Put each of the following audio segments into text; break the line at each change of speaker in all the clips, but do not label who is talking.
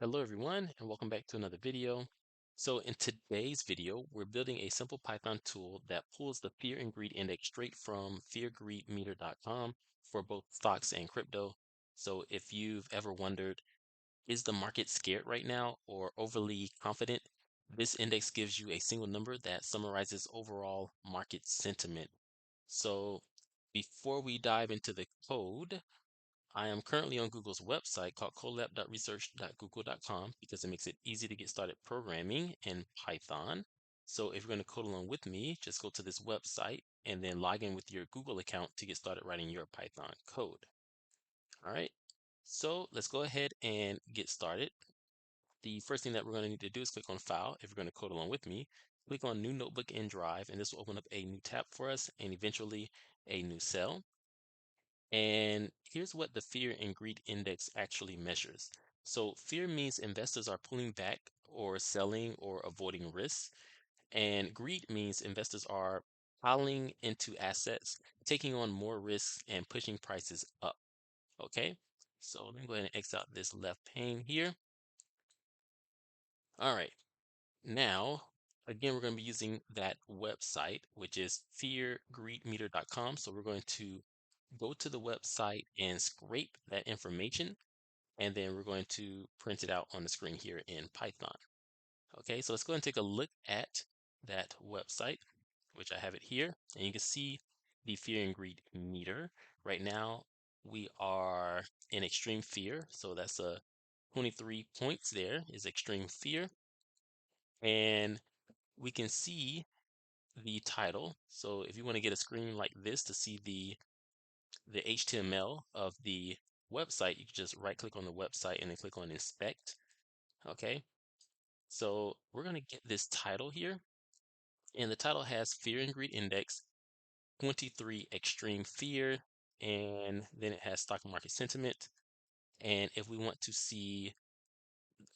Hello everyone, and welcome back to another video. So in today's video, we're building a simple Python tool that pulls the fear and greed index straight from feargreedmeter.com for both stocks and crypto. So if you've ever wondered, is the market scared right now or overly confident? This index gives you a single number that summarizes overall market sentiment. So before we dive into the code, I am currently on Google's website called colab.research.google.com because it makes it easy to get started programming in Python. So if you're going to code along with me, just go to this website and then log in with your Google account to get started writing your Python code. All right, so let's go ahead and get started. The first thing that we're going to need to do is click on File. If you're going to code along with me, click on New Notebook in Drive, and this will open up a new tab for us and eventually a new cell. And here's what the fear and greed index actually measures. So fear means investors are pulling back or selling or avoiding risks. And greed means investors are piling into assets, taking on more risks and pushing prices up. Okay, so let me go ahead and X out this left pane here. All right, now, again, we're going to be using that website, which is feargreedmeter.com. So we're going to go to the website and scrape that information, and then we're going to print it out on the screen here in Python. Okay, so let's go and take a look at that website, which I have it here, and you can see the fear and greed meter. Right now, we are in extreme fear, so that's a 23 points there is extreme fear, and we can see the title. So if you want to get a screen like this to see the HTML of the website, you can just right click on the website and then click on inspect. Okay, so we're going to get this title here, and the title has fear and greed index 23 extreme fear, and then it has stock market sentiment. And if we want to see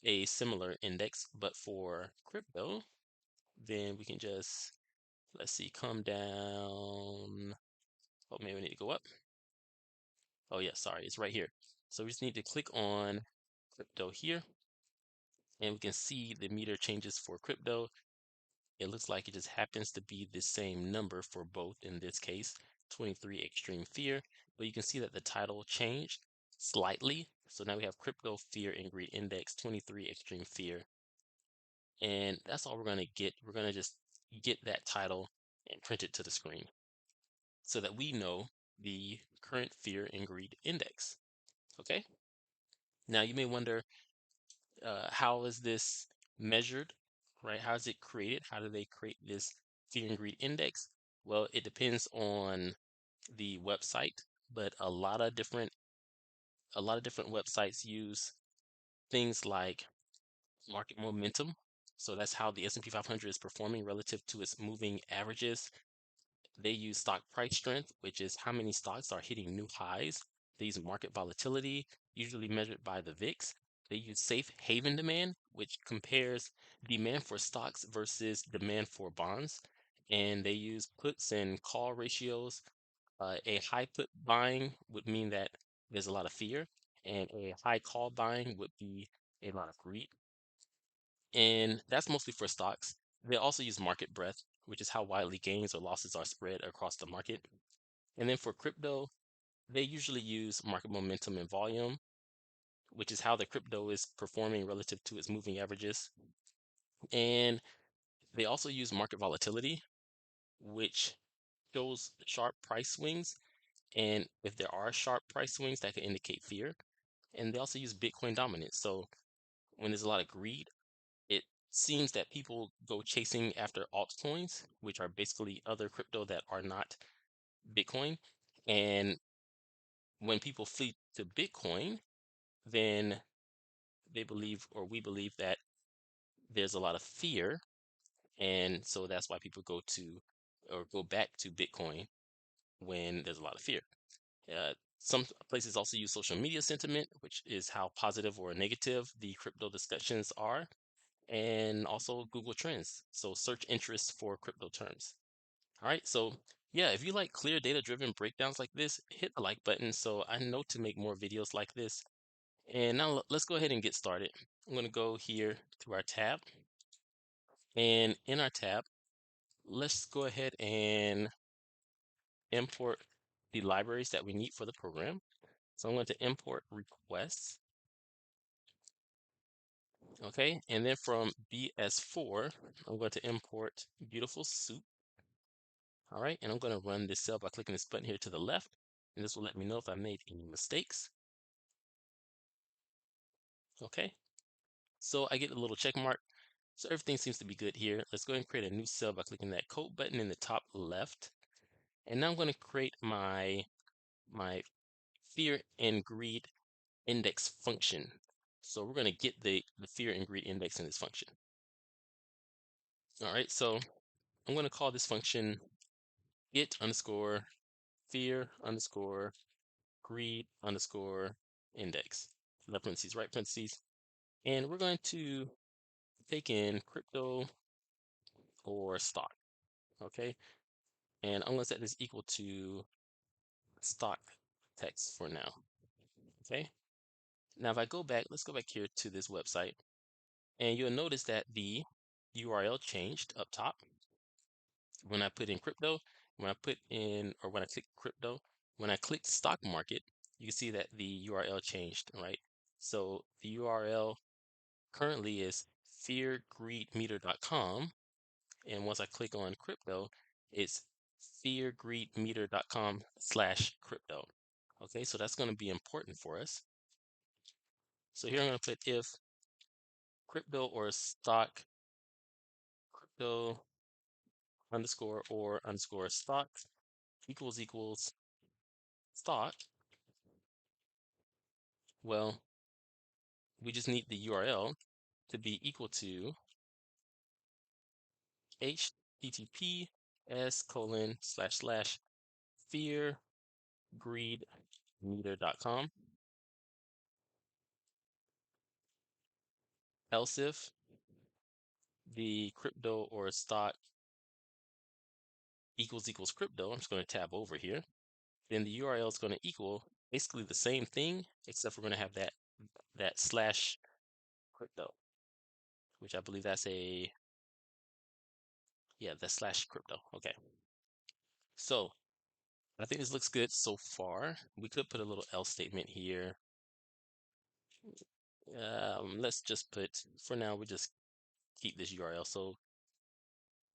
a similar index but for crypto, then we can just, let's see, come down. Oh, maybe we need to go up. Oh yeah, sorry, it's right here. So we just need to click on crypto here, and we can see the meter changes for crypto. It looks like it just happens to be the same number for both, in this case, 23 extreme fear. But you can see that the title changed slightly. So now we have crypto fear and greed index 23 extreme fear. And that's all we're going to get. We're going to just get that title and print it to the screen so that we know the current fear and greed index. Okay. Now you may wonder, how is this measured, right? How is it created? How do they create this fear and greed index? Well, it depends on the website, but a lot of different websites use things like market momentum. So that's how the S&P 500 is performing relative to its moving averages. They use stock price strength, which is how many stocks are hitting new highs. They use market volatility, usually measured by the VIX. They use safe haven demand, which compares demand for stocks versus demand for bonds. And they use puts and call ratios. A high put buying would mean that there's a lot of fear, and a high call buying would be a lot of greed. And that's mostly for stocks. They also use market breadth, which is how widely gains or losses are spread across the market. And then for crypto, they usually use market momentum and volume, which is how the crypto is performing relative to its moving averages. And they also use market volatility, which shows sharp price swings. And if there are sharp price swings, that could indicate fear. And they also use Bitcoin dominance. So when there's a lot of greed, it seems that people go chasing after altcoins, which are basically other crypto that are not Bitcoin. And when people flee to Bitcoin, then they believe, or we believe, that there's a lot of fear. And so that's why people go to or go back to Bitcoin when there's a lot of fear. Some places also use social media sentiment, which is how positive or negative the crypto discussions are, and also Google Trends, so search interests for crypto terms. All right, so yeah, if you like clear data-driven breakdowns like this, hit the like button so I know to make more videos like this. And now let's go ahead and get started. I'm going to go here to our tab. And in our tab, let's go ahead and import the libraries that we need for the program. So I'm going to import requests. Okay, and then from BS4, I'm going to import BeautifulSoup. All right, and I'm going to run this cell by clicking this button here to the left, and this will let me know if I made any mistakes. Okay, so I get a little check mark. So everything seems to be good here. Let's go ahead and create a new cell by clicking that code button in the top left. And now I'm going to create my fear and greed index function. So we're going to get the fear and greed index in this function. All right, so I'm going to call this function get underscore fear underscore greed underscore index. Left parentheses, right parentheses. And we're going to take in crypto or stock. Okay. And I'm going to set this equal to stock text for now. Okay. Now, if I go back, let's go back here to this website, and you'll notice that the URL changed up top. When I put in crypto, when I click crypto, when I click stock market, you can see that the URL changed, right? So the URL currently is feargreedmeter.com. And once I click on crypto, it's feargreedmeter.com/crypto. Okay, so that's going to be important for us. So here I'm going to put if crypto or stock crypto underscore or underscore stock equals stock. Well, we just need the URL to be equal to https://feargreedmeter.com. Else if the crypto or stock equals crypto, I'm just going to tab over here, then the URL is going to equal basically the same thing, except we're going to have that slash crypto, which I believe that's the slash crypto. Okay. So I think this looks good so far. We could put a little else statement here. Let's just put, for now, we just keep this URL. So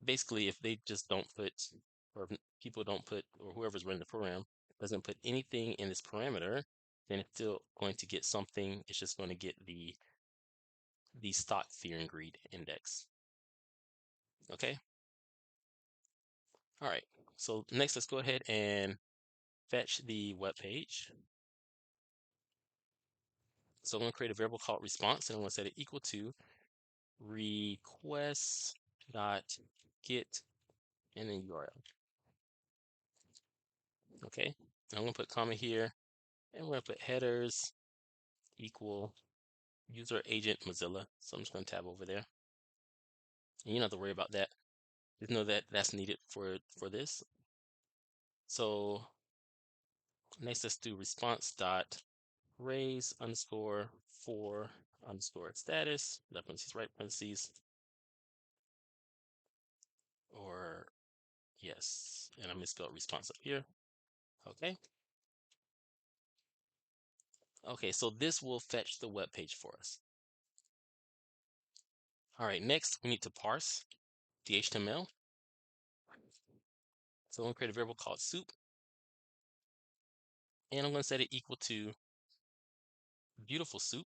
basically, if they just don't put, or if people don't put, or whoever's running the program doesn't put anything in this parameter, then it's still going to get something. It's just going to get the stock fear and greed index. Okay. All right. So next, let's go ahead and fetch the web page. So I'm going to create a variable called response, and I'm going to set it equal to request dot get and then URL. Okay. I'm going to put comma here, and we're going to put headers equal user agent Mozilla. So I'm just going to tab over there. And you don't have to worry about that. Just know that that's needed for this. So next, let's do response dot raise underscore for underscore status, left parentheses, right parentheses, or yes, and I misspelled response up here. Okay. Okay, so this will fetch the web page for us. All right, next we need to parse the HTML. So I'm going to create a variable called soup, and I'm going to set it equal to BeautifulSoup,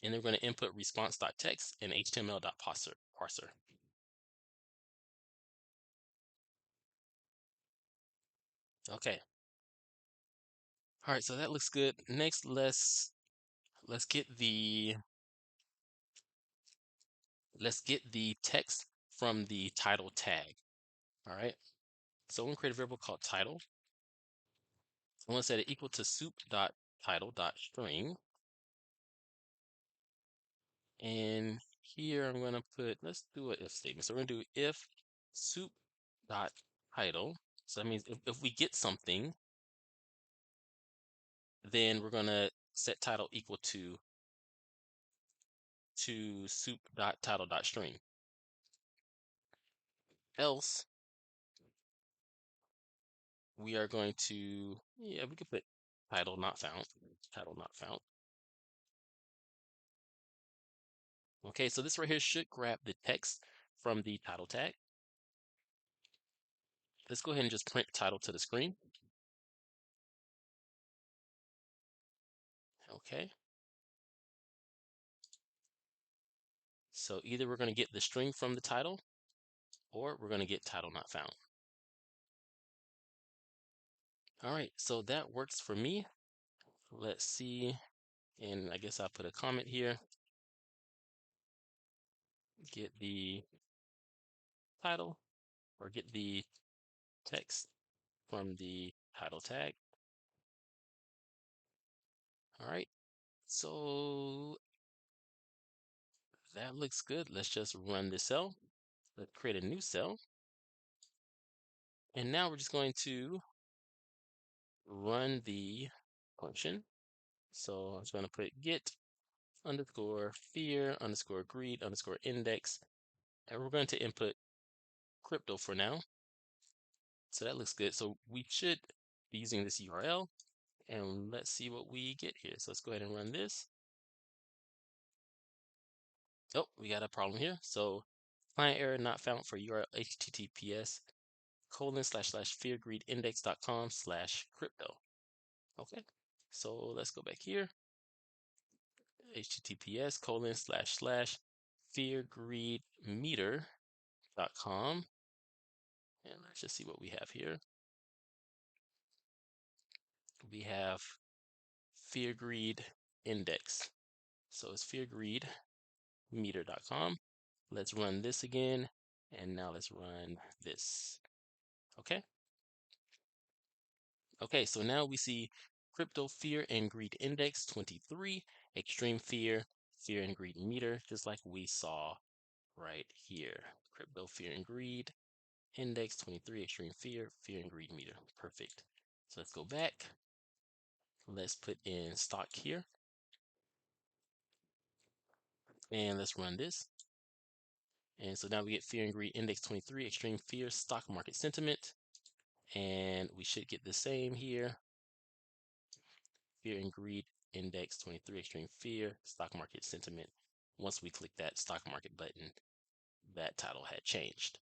and then we're going to input response.text and HTML.parser. Okay. All right, so that looks good. Next, let's get the text from the title tag. All right. So I'm going to create a variable called title. I'm going to set it equal to soup.title.string. And here I'm going to put, let's do an if statement. So we're going to do if soup.title. So that means if we get something, then we're going to set title equal to soup.title.string. Else, we are going to, yeah, we could put title not found, title not found. Okay, so this right here should grab the text from the title tag. Let's go ahead and just print title to the screen. Okay. So either we're going to get the string from the title or we're going to get title not found. All right, so that works for me. Let's see. And I guess I'll put a comment here. Get the title or get the text from the title tag. All right, so that looks good. Let's just run this cell. Let's create a new cell. And now we're just going to run the function. So I'm just going to put get underscore fear underscore greed underscore index. And we're going to input crypto for now. So that looks good. So we should be using this URL. And let's see what we get here. So let's go ahead and run this. Oh, we got a problem here. So client error not found for URL https://feargreedindex.com/crypto. Okay, so let's go back here. https://feargreedmeter.com. And let's just see what we have here. We have fear greed index. So it's feargreedmeter.com. Let's run this again. And now let's run this. Okay. Okay, so now we see crypto fear and greed index 23, extreme fear, fear and greed meter, just like we saw right here. Crypto fear and greed index 23, extreme fear, fear and greed meter. Perfect. So let's go back. Let's put in stock here. And let's run this. And so now we get fear and greed index 23, extreme fear, stock market sentiment. And we should get the same here. Fear and greed index 23, extreme fear, stock market sentiment. Once we click that stock market button, that title had changed.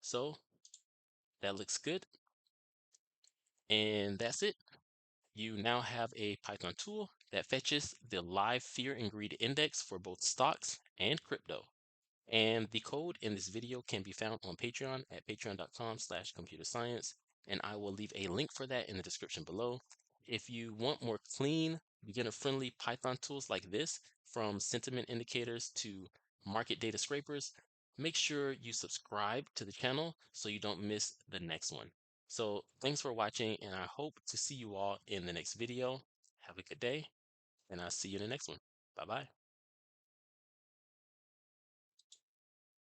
So that looks good. And that's it. You now have a Python tool that fetches the live fear and greed index for both stocks and crypto. And the code in this video can be found on Patreon at patreon.com/computerscience. And I will leave a link for that in the description below. If you want more clean, beginner-friendly Python tools like this, from sentiment indicators to market data scrapers, make sure you subscribe to the channel so you don't miss the next one. So thanks for watching, and I hope to see you all in the next video. Have a good day, and I'll see you in the next one. Bye-bye.